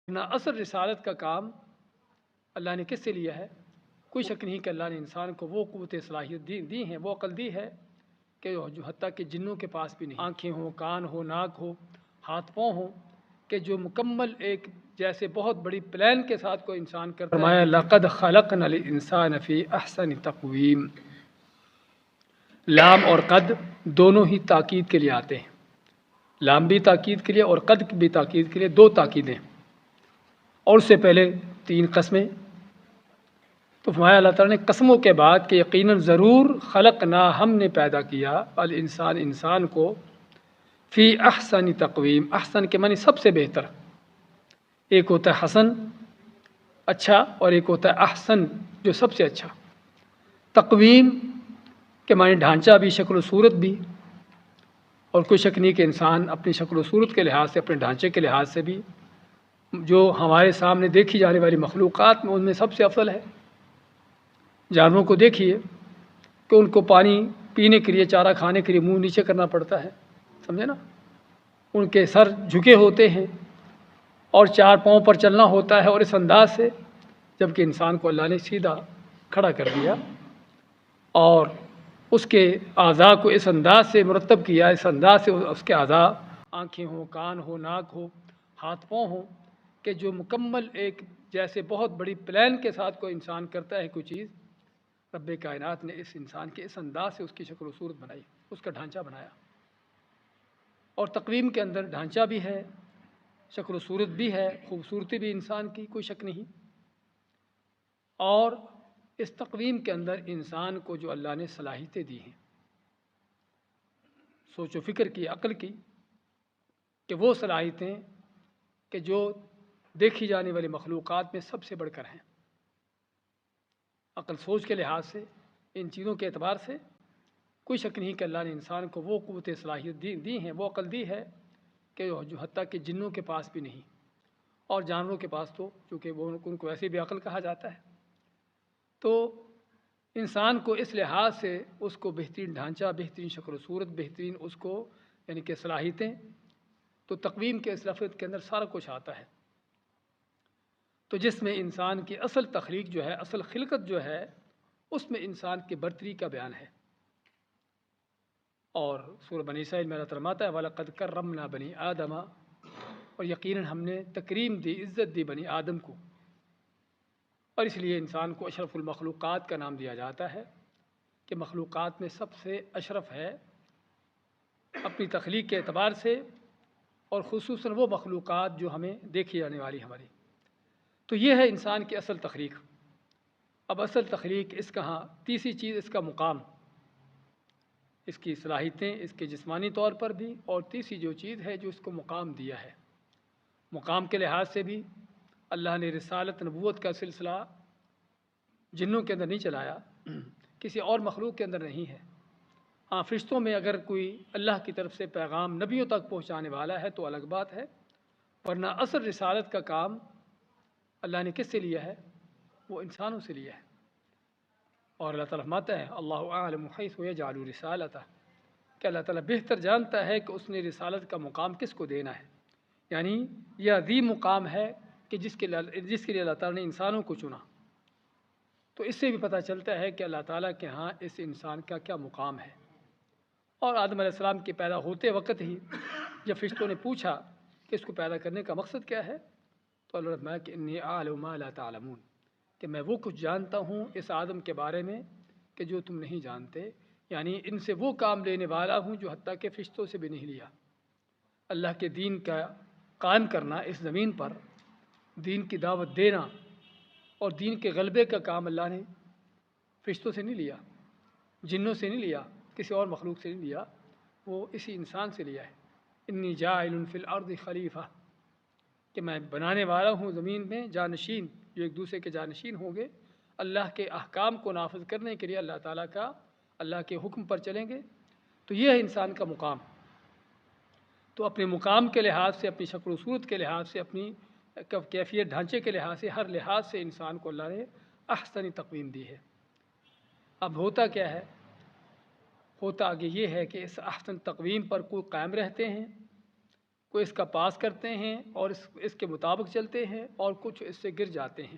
نہ اصل رسالت کا کام اللہ نے کس سے لیا ہے؟ کوئی شک نہیں کہ اللہ نے انسان کو وہ قوت صلاحیت دی ہیں، وہ عقل دی ہے کہ جو حتیٰ کہ جنوں کے پاس بھی نہیں، آنکھیں ہوں، کان ہو، ناک ہو، ہاتھ پاؤں ہوں، کہ جو مکمل ایک جیسے بہت بڑی پلان کے ساتھ کوئی انسان کرتا ہے۔ فرمایا لقد خلقنا الانسان فی احسن تقویم۔ لام اور قد دونوں ہی تاکید کے لیے آتے ہیں، لام بھی تاکید کے لیے اور قد بھی تاکید کے لیے، دو تاکیدیں، اور اس سے پہلے تین قسمیں۔ تو فرمایا اللہ تعالیٰ نے قسموں کے بعد کہ یقیناً ضرور خلقنا، ہم نے پیدا کیا، الانسان انسان کو، فی احسن تقویم، احسن کے معنی سب سے بہتر، ایک ہوتا ہے حسن اچھا اور ایک ہوتا ہے احسن جو سب سے اچھا۔ تقویم کے معنی ڈھانچہ بھی، شکل و صورت بھی، اور کوئی شک نہیں کہ انسان اپنی شکل و صورت کے لحاظ سے، اپنے ڈھانچے کے لحاظ سے بھی جو ہمارے سامنے دیکھی جانے والی مخلوقات میں ان میں سب سے افضل ہے۔ جانوروں کو دیکھیے کہ ان کو پانی پینے کے لیے، چارہ کھانے کے لیے منہ نیچے کرنا پڑتا ہے، سمجھے نا، ان کے سر جھکے ہوتے ہیں اور چار پاؤں پر چلنا ہوتا ہے، اور اس انداز سے، جبکہ انسان کو اللہ نے سیدھا کھڑا کر دیا اور اس کے اعضاء کو اس انداز سے مرتب کیا، اس انداز سے اس کے اعضاء، آنکھیں ہوں، کان ہو، ناک ہو، ہاتھ پاؤں ہوں، کہ جو مکمل ایک جیسے بہت بڑی پلان کے ساتھ کوئی انسان کرتا ہے کوئی چیز، رب کائنات نے اس انسان کے اس انداز سے اس کی شکل و صورت بنائی، اس کا ڈھانچہ بنایا۔ اور تقویم کے اندر ڈھانچہ بھی ہے، شکل و صورت بھی ہے، خوبصورتی بھی انسان کی، کوئی شک نہیں۔ اور اس تقویم کے اندر انسان کو جو اللہ نے صلاحیتیں دی ہیں، سوچ و فکر کی، عقل کی، کہ وہ صلاحیتیں کہ جو دیکھی جانے والی مخلوقات میں سب سے بڑھ کر ہیں، عقل سوچ کے لحاظ سے، ان چیزوں کے اعتبار سے کوئی شک نہیں کہ اللہ نے انسان کو وہ قوت صلاحیت دی ہیں، وہ عقل دی ہے کہ جو حتیٰ کہ جنوں کے پاس بھی نہیں، اور جانوروں کے پاس تو چونکہ وہ ان کو ویسے بھی عقل کہا جاتا ہے، تو انسان کو اس لحاظ سے اس کو بہترین ڈھانچہ، بہترین شکل و صورت، بہترین اس کو یعنی کہ صلاحیتیں، تو تقویم کے اس لفظ کے اندر سارا کچھ آتا ہے۔ تو جس میں انسان کی اصل تخلیق جو ہے، اصل خلقت جو ہے، اس میں انسان کی برتری کا بیان ہے۔ اور سورہ بنی اسرائیل میں اللہ فرماتا ہے وَلَقَدْ كَرَّمْنَا بَنِي آدَمَ، اور یقیناً ہم نے تکریم دی، عزت دی بنی آدم کو، اور اس لیے انسان کو اشرف المخلوقات کا نام دیا جاتا ہے کہ مخلوقات میں سب سے اشرف ہے اپنی تخلیق کے اعتبار سے، اور خصوصاً وہ مخلوقات جو ہمیں دیکھی جانے والی ہماری۔ تو یہ ہے انسان کی اصل تخلیق۔ اب اصل تخلیق اس کا ہاں تیسری چیز، اس کا مقام، اس کی صلاحیتیں، اس کے جسمانی طور پر بھی، اور تیسری جو چیز ہے جو اس کو مقام دیا ہے، مقام کے لحاظ سے بھی اللہ نے رسالت نبوت کا سلسلہ جنوں کے اندر نہیں چلایا، کسی اور مخلوق کے اندر نہیں ہے۔ ہاں فرشتوں میں اگر کوئی اللہ کی طرف سے پیغام نبیوں تک پہنچانے والا ہے تو الگ بات ہے، ورنہ اصل رسالت کا کام اللہ نے کس سے لیا ہے؟ وہ انسانوں سے لیا ہے۔ اور اللہ تعالیٰ فرماتا ہے اللہ اعلم حیث یجعل رسالتہ، کہ اللہ تعالیٰ بہتر جانتا ہے کہ اس نے رسالت کا مقام کس کو دینا ہے، یعنی یہ عظیم مقام ہے کہ جس کے لیے اللہ تعالیٰ نے انسانوں کو چنا۔ تو اس سے بھی پتہ چلتا ہے کہ اللہ تعالیٰ کے ہاں اس انسان کا کیا مقام ہے۔ اور آدم علیہ السلام کے پیدا ہوتے وقت ہی جب فرشتوں نے پوچھا کہ اس کو پیدا کرنے کا مقصد کیا ہے، تو اللہ نے فرمایا کہ انی اعلم ما لا تعلمون، کہ میں وہ کچھ جانتا ہوں اس آدم کے بارے میں کہ جو تم نہیں جانتے، یعنی ان سے وہ کام لینے والا ہوں جو حتیٰ کہ فرشتوں سے بھی نہیں لیا۔ اللہ کے دین کا قائم کرنا اس زمین پر، دین کی دعوت دینا اور دین کے غلبے کا کام اللہ نے فرشتوں سے نہیں لیا، جنوں سے نہیں لیا، کسی اور مخلوق سے نہیں لیا، وہ اسی انسان سے لیا ہے۔ انی جاعل فی الارض خلیفہ، کہ میں بنانے والا ہوں زمین میں جانشین، جو ایک دوسرے کے جانشین ہوں گے، اللہ کے احکام کو نافذ کرنے کے لیے، اللہ تعالیٰ کا، اللہ کے حکم پر چلیں گے۔ تو یہ ہے انسان کا مقام۔ تو اپنے مقام کے لحاظ سے، اپنی شکل و صورت کے لحاظ سے، اپنی کیفیت ڈھانچے کے لحاظ سے، ہر لحاظ سے انسان کو اللہ نے احسن تقویم دی ہے۔ اب ہوتا کیا ہے؟ ہوتا آگے یہ ہے کہ اس احسن تقویم پر کوئی قائم رہتے ہیں کو اس کا پاس کرتے ہیں اور اس کے مطابق چلتے ہیں، اور کچھ اس سے گر جاتے ہیں۔